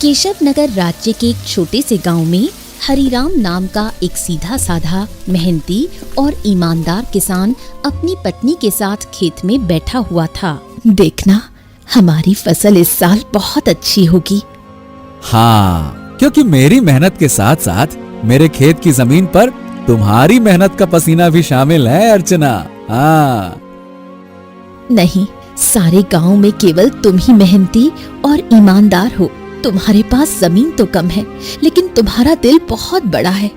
केशव नगर राज्य के एक छोटे से गांव में हरिराम नाम का एक सीधा साधा, मेहनती और ईमानदार किसान अपनी पत्नी के साथ खेत में बैठा हुआ था। देखना, हमारी फसल इस साल बहुत अच्छी होगी। हाँ, क्योंकि मेरी मेहनत के साथ साथ मेरे खेत की जमीन पर तुम्हारी मेहनत का पसीना भी शामिल है अर्चना। हाँ। नहीं, सारे गांव में केवल तुम ही मेहनती और ईमानदार हो। तुम्हारे पास जमीन तो कम है, लेकिन तुम्हारा दिल बहुत बड़ा है।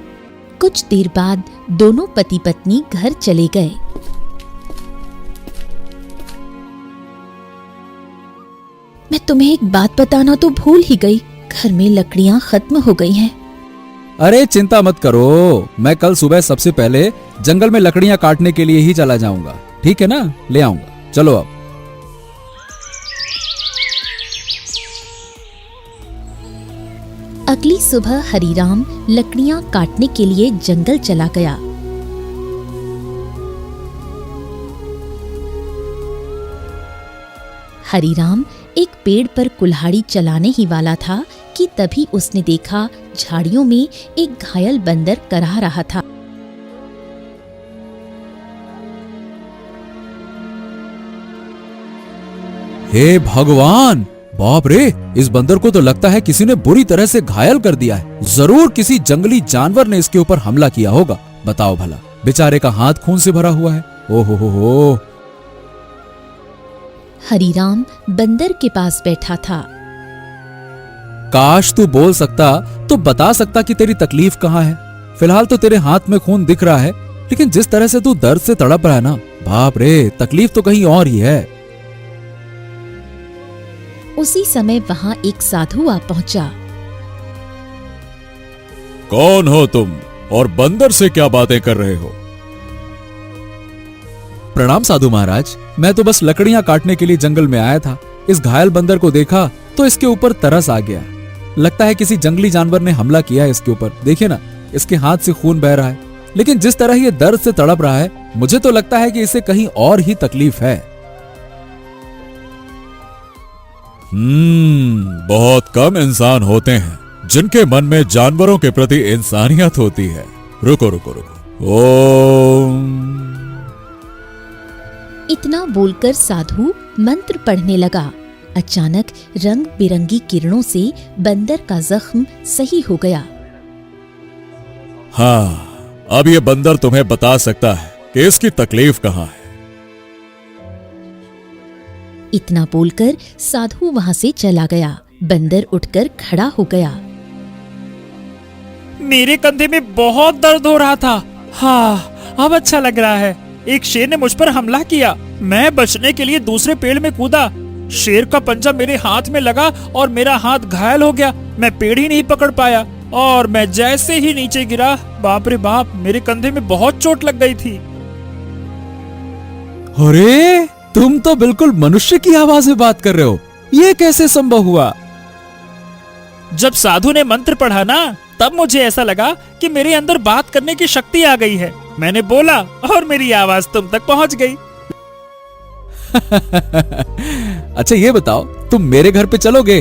कुछ देर बाद दोनों पति पत्नी घर चले गए। मैं तुम्हें एक बात बताना तो भूल ही गई, घर में लकड़ियां खत्म हो गई हैं। अरे चिंता मत करो, मैं कल सुबह सबसे पहले जंगल में लकड़ियां काटने के लिए ही चला जाऊंगा। ठीक है ना, ले आऊंगा। चलो अब। अगली सुबह हरिराम लकड़ियां काटने के लिए जंगल चला गया। हरिराम एक पेड़ पर कुल्हाड़ी चलाने ही वाला था कि तभी उसने देखा झाड़ियों में एक घायल बंदर कराह रहा था। हे भगवान, बाप रे, इस बंदर को तो लगता है किसी ने बुरी तरह से घायल कर दिया है। जरूर किसी जंगली जानवर ने इसके ऊपर हमला किया होगा। बताओ भला, बेचारे का हाथ खून से भरा हुआ है। ओहो हो। हरिराम बंदर के पास बैठा था। काश तू बोल सकता तो बता सकता कि तेरी तकलीफ कहाँ है। फिलहाल तो तेरे हाथ में खून दिख रहा है, लेकिन जिस तरह से तू दर्द से तड़प रहा है ना, बाप रे, तकलीफ तो कहीं और ही है। उसी समय वहां एक साधु आ पहुंचा। कौन हो तुम और बंदर से क्या बातें कर रहे हो? प्रणाम साधु महाराज, मैं तो बस लकड़ियां काटने के लिए जंगल में आया था। इस घायल बंदर को देखा तो इसके ऊपर तरस आ गया। लगता है किसी जंगली जानवर ने हमला किया है इसके ऊपर। देखिए ना, इसके हाथ से खून बह रहा है, लेकिन जिस तरह ये दर्द से तड़प रहा है, मुझे तो लगता है कि इसे कहीं और ही तकलीफ है। बहुत कम इंसान होते हैं जिनके मन में जानवरों के प्रति इंसानियत होती है। रुको रुको रुको। ओम। इतना बोलकर साधु मंत्र पढ़ने लगा। अचानक रंग बिरंगी किरणों से बंदर का जख्म सही हो गया। हाँ, अब ये बंदर तुम्हें बता सकता है कि इसकी तकलीफ कहाँ है। इतना बोलकर साधु वहां से चला गया। बंदर उठकर खड़ा हो गया। मेरे कंधे में बहुत दर्द हो रहा था। हाँ, अब अच्छा लग रहा है। एक शेर ने मुझ पर हमला किया। मैं बचने के लिए दूसरे पेड़ में कूदा। शेर का पंजा मेरे हाथ में लगा और मेरा हाथ घायल हो गया। मैं पेड़ ही नहीं पकड़ पाया और मैं जैसे ही नीचे गिरा, बाप रे बाप, मेरे कंधे में बहुत चोट लग गई थी। अरे, तुम तो बिल्कुल मनुष्य की आवाज में बात कर रहे हो। ये कैसे संभव हुआ? जब साधु ने मंत्र पढ़ा ना, तब मुझे ऐसा लगा कि मेरे अंदर बात करने की शक्ति आ गई है। मैंने बोला और मेरी आवाज तुम तक पहुंच गई। अच्छा ये बताओ, तुम मेरे घर पे चलोगे?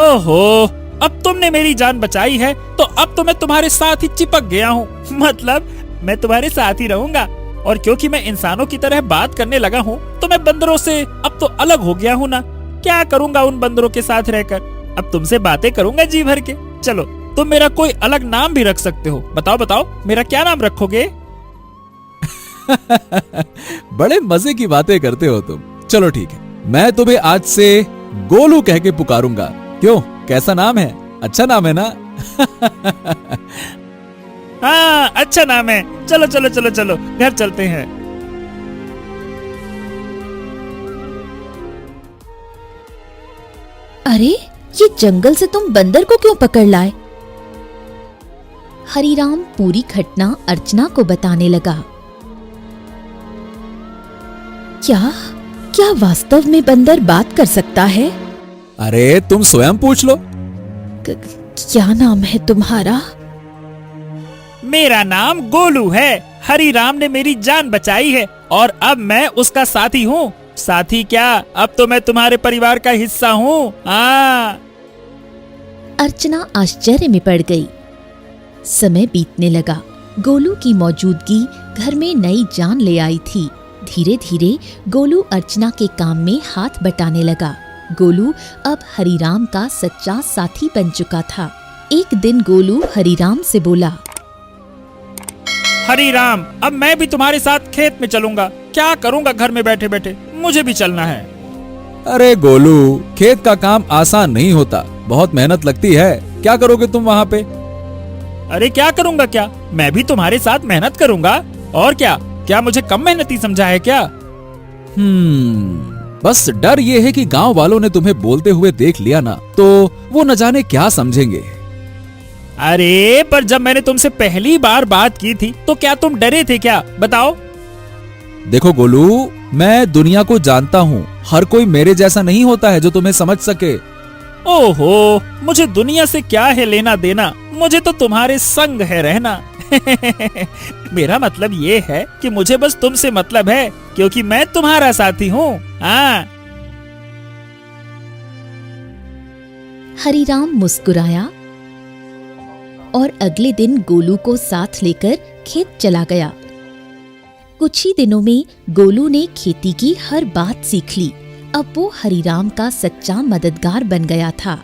ओहो, अब तुमने मेरी जान बचाई है तो अब तो मैं तुम्हारे साथ ही चिपक गया हूँ। मतलब मैं तुम्हारे साथ ही रहूंगा। और क्योंकि मैं इंसानों की तरह बात करने लगा हूँ तो मैं बंदरों से अब तो अलग हो गया हूँ ना। क्या करूंगा उन बंदरों के साथ रहकर? अब तुमसे बातें करूंगा जी भर के। चलो, तुम मेरा कोई अलग नाम भी रख सकते हो। बताओ बताओ, मेरा क्या नाम रखोगे? बड़े मजे की बातें करते हो तुम। चलो ठीक है, मैं तुम्हें आज से गोलू कह के पुकारूंगा। क्यों, कैसा नाम है? अच्छा नाम है ना? हाँ, अच्छा नाम है। चलो चलो चलो चलो, घर चलते हैं। अरे, ये जंगल से तुम बंदर को क्यों पकड़ लाए? हरिराम पूरी घटना अर्चना को बताने लगा। क्या वास्तव में बंदर बात कर सकता है? अरे तुम स्वयं पूछ लो। क्या नाम है तुम्हारा? मेरा नाम गोलू है। हरिराम ने मेरी जान बचाई है और अब मैं उसका साथी हूँ। साथी क्या, अब तो मैं तुम्हारे परिवार का हिस्सा हूँ। अर्चना आश्चर्य में पड़ गई। समय बीतने लगा। गोलू की मौजूदगी घर में नई जान ले आई थी। धीरे धीरे गोलू अर्चना के काम में हाथ बटाने लगा। गोलू अब हरिराम का सच्चा साथी बन चुका था। एक दिन गोलू हरिराम से बोला, हरिराम, अब मैं भी तुम्हारे साथ खेत में चलूंगा। क्या करूंगा घर में बैठे बैठे, मुझे भी चलना है। अरे गोलू, खेत का काम आसान नहीं होता, बहुत मेहनत लगती है। क्या करोगे तुम वहाँ पे? अरे क्या करूंगा क्या, मैं भी तुम्हारे साथ मेहनत करूंगा। और क्या मुझे कम मेहनती समझा है क्या? बस डर ये है कि गांव वालों ने तुम्हें बोलते हुए देख लिया ना, तो वो न जाने क्या समझेंगे। अरे पर जब मैंने तुमसे पहली बार बात की थी तो क्या तुम डरे थे क्या, बताओ? देखो गोलू, मैं दुनिया को जानता हूँ। हर कोई मेरे जैसा नहीं होता है जो तुम्हें समझ सके। ओहो, मुझे दुनिया से क्या है लेना देना, मुझे तो तुम्हारे संग है रहना। मेरा मतलब ये है कि मुझे बस तुमसे मतलब है, क्योंकि मैं तुम्हारा साथी हूँ। हाँ। हरिराम मुस्कुराया और अगले दिन गोलू को साथ लेकर खेत चला गया। कुछ ही दिनों में गोलू ने खेती की हर बात सीख ली। अब वो हरिराम का सच्चा मददगार बन गया था।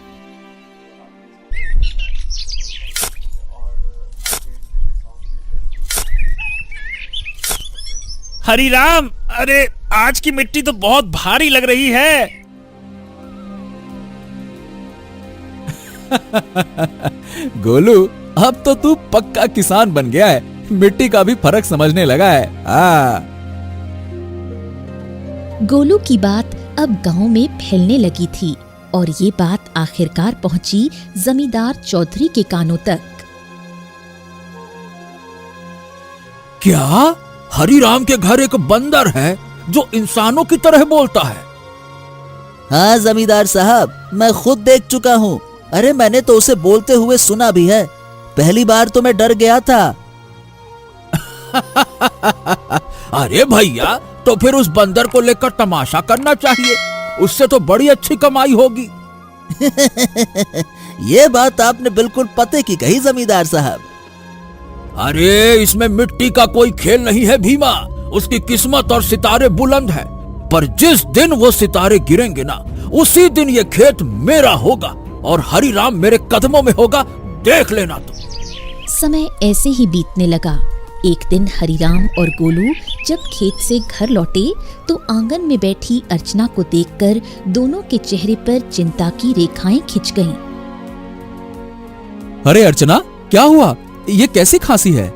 हरिराम, अरे आज की मिट्टी तो बहुत भारी लग रही है। गोलू, अब तो तू पक्का किसान बन गया है। मिट्टी का भी फर्क समझने लगा है। गोलू की बात अब गांव में फैलने लगी थी और ये बात आखिरकार पहुंची जमींदार चौधरी के कानों तक। क्या हरिराम के घर एक बंदर है जो इंसानों की तरह बोलता है? हाँ जमींदार साहब, मैं खुद देख चुका हूँ। अरे मैंने तो उसे बोलते हुए सुना भी है। पहली बार तो मैं डर गया था। अरे भैया, तो फिर उस बंदर को लेकर तमाशा करना चाहिए, उससे तो बड़ी अच्छी कमाई होगी। ये बात आपने बिल्कुल पते की कही जमींदार साहब। अरे इसमें मिट्टी का कोई खेल नहीं है भीमा। उसकी किस्मत और सितारे बुलंद है, पर जिस दिन वो सितारे गिरेंगे ना, उसी दिन ये खेत मेरा होगा और हरिराम मेरे कदमों में होगा। देख लेना तुम। समय ऐसे ही बीतने लगा। एक दिन हरिराम और गोलू जब खेत से घर लौटे तो आंगन में बैठी अर्चना को देखकर दोनों के चेहरे पर चिंता की रेखाएं खिंच गईं। अरे अर्चना, क्या हुआ? ये कैसी खांसी है?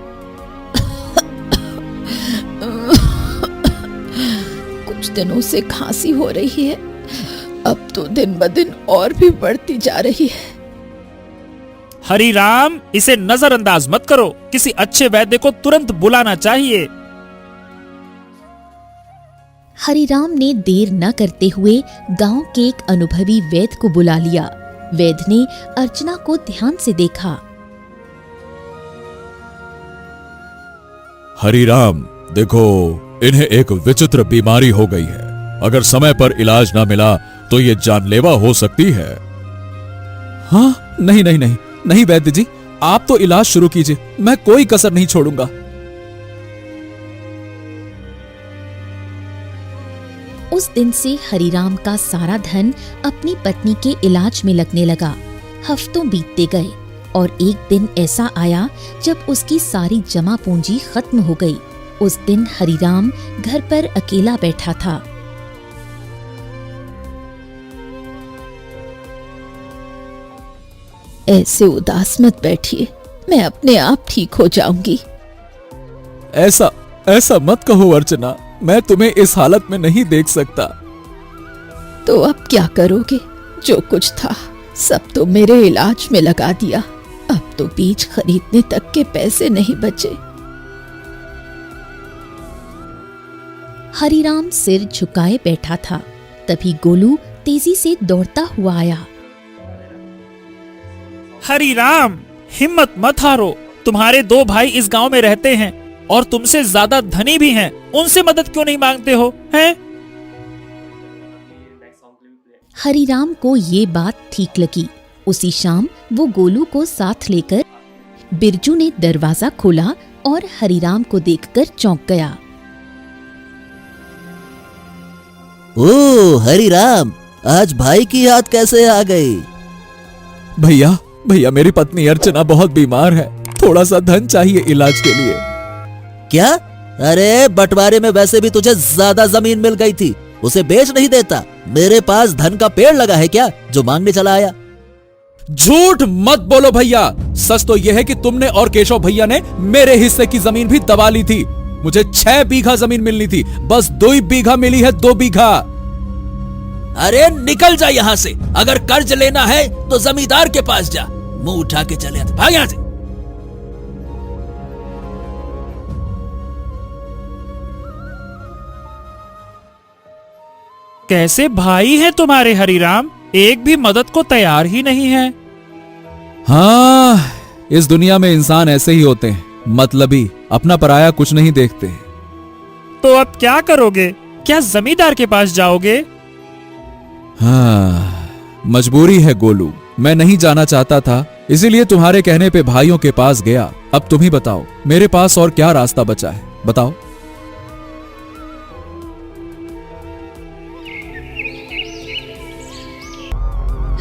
कुछ दिनों से खांसी हो रही है, अब तो दिन ब दिन और भी बढ़ती जा रही है। हरिराम, इसे नजरअंदाज मत करो। किसी अच्छे वैद्य को तुरंत बुलाना चाहिए। हरिराम ने देर न करते हुए गांव के एक अनुभवी वैद्य को बुला लिया। वैद्य ने अर्चना को ध्यान से देखा। हरिराम, देखो, इन्हें एक विचित्र बीमारी हो गई है। अगर समय पर इलाज ना मिला तो ये जानलेवा हो सकती है। हाँ, नहीं नहीं नहीं नहीं वैद्य जी, आप तो इलाज शुरू कीजिए, मैं कोई कसर नहीं छोड़ूंगा। उस दिन से हरिराम का सारा धन अपनी पत्नी के इलाज में लगने लगा। हफ्तों बीतते गए और एक दिन ऐसा आया जब उसकी सारी जमा पूंजी खत्म हो गई। उस दिन हरिराम घर पर अकेला बैठा था। ऐसे उदास मत बैठिए, मैं अपने आप ठीक हो जाऊंगी। ऐसा ऐसा मत कहो अर्चना, मैं तुम्हें इस हालत में नहीं देख सकता। तो अब क्या करोगे? जो कुछ था सब तो मेरे इलाज में लगा दिया। अब तो बीज खरीदने तक के पैसे नहीं बचे। हरिराम सिर झुकाए बैठा था। तभी गोलू तेजी से दौड़ता हुआ आया। हरिराम, हिम्मत मत हारो। तुम्हारे 2 भाई इस गांव में रहते हैं और तुमसे ज्यादा धनी भी हैं। उनसे मदद क्यों नहीं मांगते हो, हैं? हरिराम को ये बात ठीक लगी। उसी शाम वो गोलू को साथ लेकर बिरजू ने दरवाजा खोला और हरिराम को देखकर चौंक गया। ओ हरिराम, आज भाई की याद कैसे आ गई? भैया भैया मेरी पत्नी अर्चना बहुत बीमार है, थोड़ा सा धन चाहिए इलाज के लिए। क्या? अरे बंटवारे में वैसे भी तुझे ज्यादा जमीन मिल गई थी, उसे बेच नहीं देता? मेरे पास धन का पेड़ लगा है क्या जो मांगने चला आया? झूठ मत बोलो भैया, सच तो यह है कि तुमने और केशव भैया ने मेरे हिस्से की जमीन भी दबा ली थी। मुझे 6 बीघा जमीन मिलनी थी, बस 2 बीघा मिली है, 2 बीघा। अरे निकल जा यहाँ से, अगर कर्ज लेना है तो जमींदार के पास जा, मुंह उठा के चले आते, भाग यहाँ से। कैसे भाई हैं तुम्हारे हरिराम, एक भी मदद को तैयार ही नहीं है। हाँ, इस दुनिया में इंसान ऐसे ही होते हैं, मतलबी, अपना पराया कुछ नहीं देखते। तो अब क्या करोगे? क्या जमींदार के पास जाओगे? हाँ, मजबूरी है गोलू, मैं नहीं जाना चाहता था, इसीलिए तुम्हारे कहने पे भाइयों के पास गया। अब तुम ही बताओ, मेरे पास और क्या रास्ता बचा है, बताओ।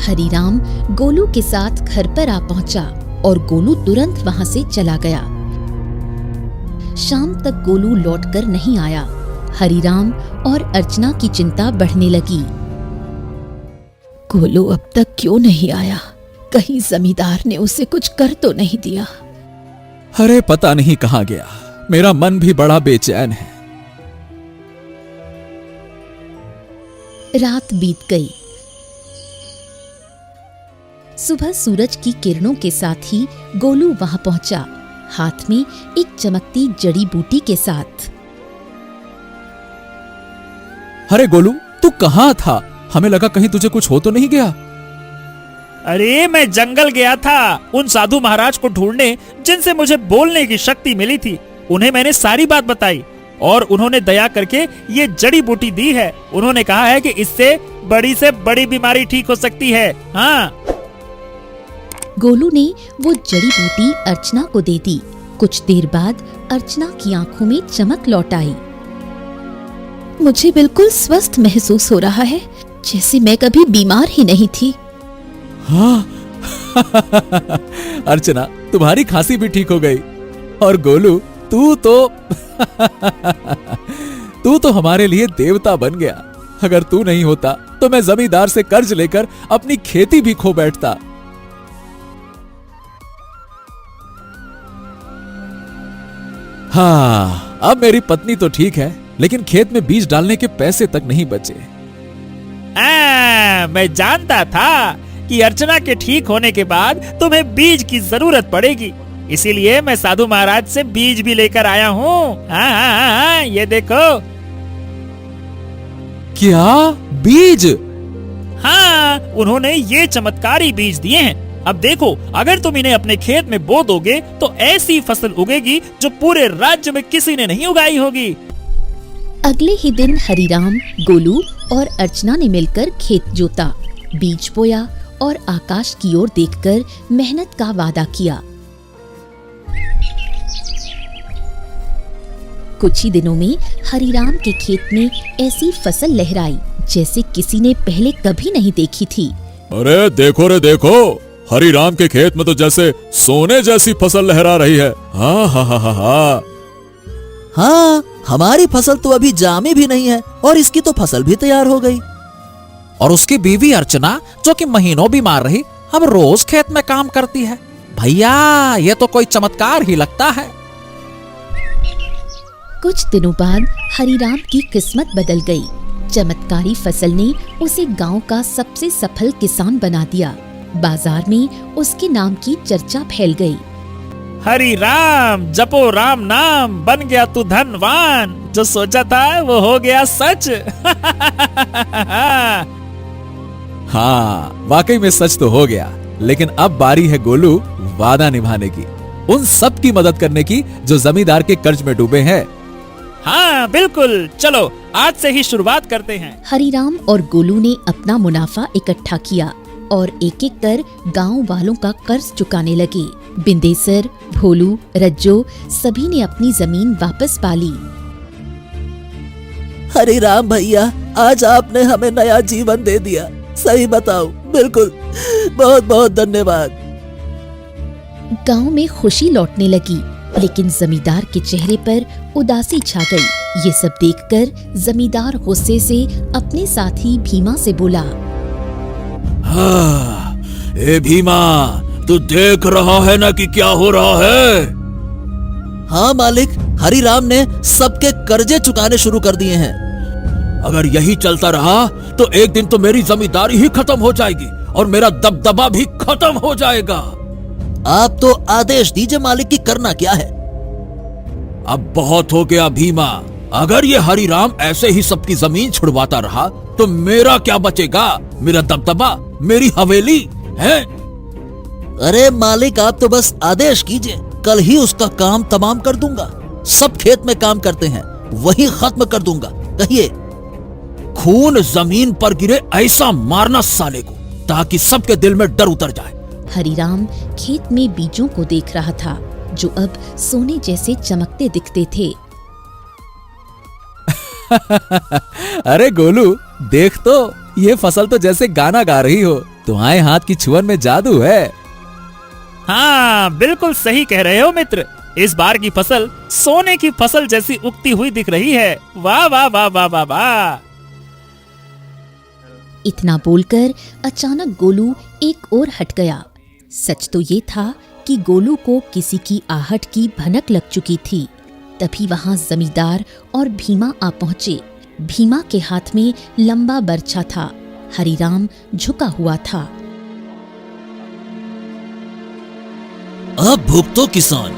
हरिराम गोलू के साथ घर पर आ पहुंचा और गोलू तुरंत वहां से चला गया। शाम तक गोलू लौटकर नहीं आया। हरिराम और अर्चना की चिंता बढ़ने लगी। गोलू अब तक क्यों नहीं आया? कहीं जमींदार ने उसे कुछ कर तो नहीं दिया? अरे पता नहीं कहां गया, मेरा मन भी बड़ा बेचैन है। रात बीत गई। सुबह सूरज की किरणों के साथ ही गोलू वहां पहुंचा, हाथ में एक चमकती जड़ी बूटी के साथ। अरे गोलू, तू कहां था? हमें लगा कहीं तुझे कुछ हो तो नहीं गया। अरे मैं जंगल गया था उन साधु महाराज को ढूंढने जिनसे मुझे बोलने की शक्ति मिली थी। उन्हें मैंने सारी बात बताई और उन्होंने दया करके ये जड़ी बूटी दी है। उन्होंने कहा है कि इससे बड़ी बीमारी ठीक हो सकती है। हाँ। गोलू ने वो जड़ी बूटी अर्चना को दे दी। कुछ देर बाद अर्चना की आंखों में चमक लौट आई। मुझे बिल्कुल स्वस्थ महसूस हो रहा है, जैसे मैं कभी बीमार ही नहीं थी। हाँ अर्चना, तुम्हारी खांसी भी ठीक हो गई। और गोलू, तू तो हमारे लिए देवता बन गया। अगर तू नहीं होता तो मैं जमींदार से कर्ज लेकर अपनी खेती भी खो बैठता। हाँ, अब मेरी पत्नी तो ठीक है, लेकिन खेत में बीज डालने के पैसे तक नहीं बचे। मैं जानता था कि अर्चना के ठीक होने के बाद तुम्हें बीज की जरूरत पड़ेगी, इसीलिए मैं साधु महाराज से बीज भी लेकर आया हूँ। हाँ, ये देखो। क्या बीज? हाँ, उन्होंने ये चमत्कारी बीज दिए हैं। अब देखो, अगर तुम इन्हें अपने खेत में बो दोगे तो ऐसी फसल उगेगी जो पूरे राज्य में किसी ने नहीं उगाई होगी। अगले ही दिन हरिराम, गोलू और अर्चना ने मिलकर खेत जोता, बीज बोया और आकाश की ओर देखकर मेहनत का वादा किया। कुछ ही दिनों में हरिराम के खेत में ऐसी फसल लहराई जैसे किसी ने पहले कभी नहीं देखी थी। अरे देखो रे देखो, हरिराम के खेत में तो जैसे सोने जैसी फसल लहरा रही है। हाँ हाँ हाँ हाँ हाँ। हाँ, हमारी फसल तो अभी जामी भी नहीं है और इसकी तो फसल भी तैयार हो गई। और उसकी बीवी अर्चना, जो कि महीनों बीमार रही, अब रोज खेत में काम करती है। भैया, ये तो कोई चमत्कार ही लगता है। कुछ दिनों बाद हरिराम की किस्मत बदल गई। चमत्कारी फसल ने उसे गांव का सबसे सफल किसान बना दिया। बाजार में उसके नाम की चर्चा फैल गई। हरि राम, जपो राम नाम, बन गया तू धनवान। जो सोचा था वो हो गया सच। हाँ, वाकई में सच तो हो गया, लेकिन अब बारी है गोलू वादा निभाने की, उन सब की मदद करने की जो जमींदार के कर्ज में डूबे हैं। हाँ बिल्कुल, चलो आज से ही शुरुआत करते हैं। हरिराम और गोलू ने अपना मुनाफा इकट्ठा किया। और एक एक कर गांव वालों का कर्ज चुकाने लगे। बिंदेसर, भोलू, रज्जो सभी ने अपनी जमीन वापस पा ली। हरिराम भैया, आज आपने हमें नया जीवन दे दिया। सही बताओ, बिल्कुल, बहुत बहुत धन्यवाद। गांव में खुशी लौटने लगी, लेकिन जमींदार के चेहरे पर उदासी छा गई। ये सब देखकर जमींदार गुस्से से अपने साथी भीमा से बोला, हाँ, ए भीमा, तू देख रहा है ना कि क्या हो रहा है? हाँ मालिक, हरिराम ने सबके कर्जे चुकाने शुरू कर दिए हैं। अगर यही चलता रहा तो एक दिन तो मेरी जमींदारी ही खत्म हो जाएगी और मेरा दबदबा भी खत्म हो जाएगा। आप तो आदेश दीजिए मालिक की करना क्या है। अब बहुत हो गया भीमा, अगर ये हरिराम ऐसे ही सबकी जमीन छुड़वाता रहा तो मेरा क्या बचेगा? मेरा दबदबा, मेरी हवेली है। अरे मालिक, आप तो बस आदेश कीजिए, कल ही उसका काम तमाम कर दूंगा। सब खेत में काम करते हैं, वही खत्म कर दूंगा। कहिए। खून जमीन पर गिरे ऐसा मारना साले को, ताकि सबके दिल में डर उतर जाए। हरिराम खेत में बीजों को देख रहा था, जो अब सोने जैसे चमकते दिखते थे। अरे गोलू, देख तो, ये फसल तो जैसे गाना गा रही हो। तुम्हारे हाथ की छुअन में जादू है। हाँ, बिल्कुल सही कह रहे हो मित्र। इस बार की फसल सोने की फसल जैसी उगती हुई दिख रही है। वाह वाह वाह वाह वाह वाह। इतना बोलकर अचानक गोलू एक ओर हट गया। सच तो ये था कि गोलू को किसी की आहट की भनक लग चुकी थी। तभी वहां जमींदार और भीमा आ पहुंचे। भीमा के हाथ में लंबा बर्छा था। हरिराम झुका हुआ था। अब भुगतो किसान।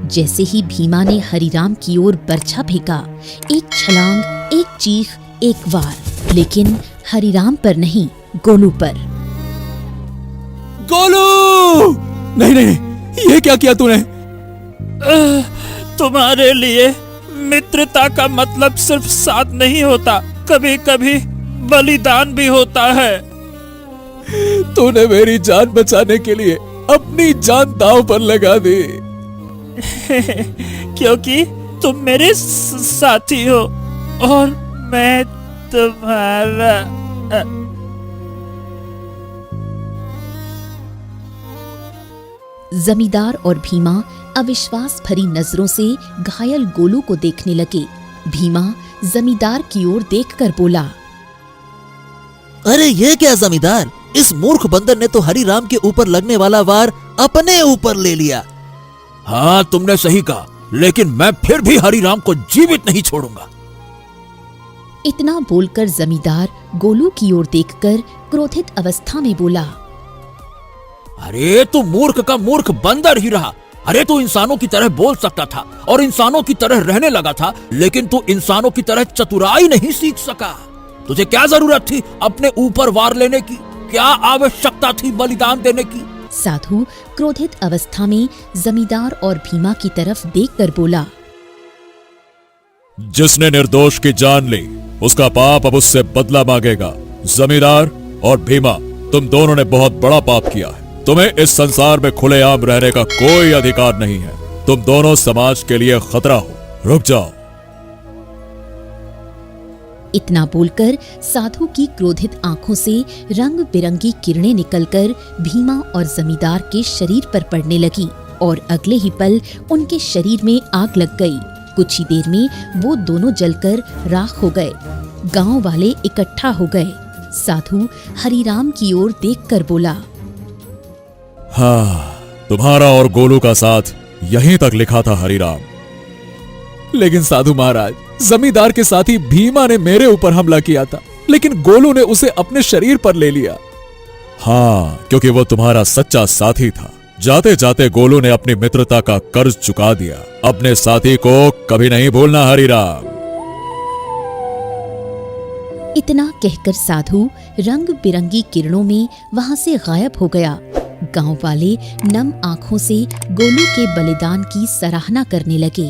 जैसे ही भीमा ने हरिराम की ओर बर्छा फेंका, एक छलांग, एक चीख, एक वार, लेकिन हरिराम पर नहीं, गोलू पर। गोलू! नहीं नहीं, ये क्या किया तूने? तुम्हारे लिए मित्रता का मतलब सिर्फ साथ नहीं होता, कभी कभी बलिदान भी होता है। तूने मेरी जान बचाने के लिए अपनी जान दांव पर लगा दी। क्योंकि तुम मेरे साथी हो और मैं तुम्हारा। जमींदार और भीमा अविश्वास भरी नजरों से घायल गोलू को देखने लगे। भीमा जमींदार की ओर देखकर बोला, अरे ये क्या जमींदार, इस मूर्ख बंदर ने तो हरिराम के ऊपर लगने वाला वार अपने ऊपर ले लिया। हाँ, तुमने सही कहा, लेकिन मैं फिर भी हरिराम को जीवित नहीं छोड़ूंगा। इतना बोलकर जमींदार गोलू की ओर देखकर क्रोधित अवस्था में बोला, अरे तू मूर्ख का मूर्ख बंदर ही रहा। अरे तू इंसानों की तरह बोल सकता था और इंसानों की तरह रहने लगा था, लेकिन तू इंसानों की तरह चतुराई नहीं सीख सका। तुझे क्या जरूरत थी अपने ऊपर वार लेने की? क्या आवश्यकता थी बलिदान देने की? साधु क्रोधित अवस्था में जमींदार और भीमा की तरफ देखकर बोला, जिसने निर्दोष की जान ली, उसका पाप अब उससे बदला मांगेगा। जमींदार और भीमा, तुम दोनों ने बहुत बड़ा पाप किया है। तुम्हें इस संसार में खुलेआम रहने का कोई अधिकार नहीं है। तुम दोनों समाज के लिए खतरा हो। रुक जाओ। इतना बोलकर साधु की क्रोधित आंखों से रंग बिरंगी किरणें निकलकर भीमा और जमींदार के शरीर पर पड़ने लगी और अगले ही पल उनके शरीर में आग लग गई। कुछ ही देर में वो दोनों जलकर राख हो गए। गांव वाले इकट्ठा हो गए। साधु हरिराम की ओर देखकर बोला, हाँ, तुम्हारा और गोलू का साथ यहीं तक लिखा था हरिराम। लेकिन साधु महाराज, जमींदार के साथी भीमा ने मेरे ऊपर हमला किया था, लेकिन गोलू ने उसे अपने शरीर पर ले लिया। हाँ, क्योंकि वो तुम्हारा सच्चा साथी था। जाते जाते गोलू ने अपनी मित्रता का कर्ज चुका दिया। अपने साथी को कभी नहीं भूलना हरिराम। इतना कहकर साधु रंग बिरंगी किरणों में वहां से गायब हो गया। गांव वाले नम आंखों से गोलू के बलिदान की सराहना करने लगे।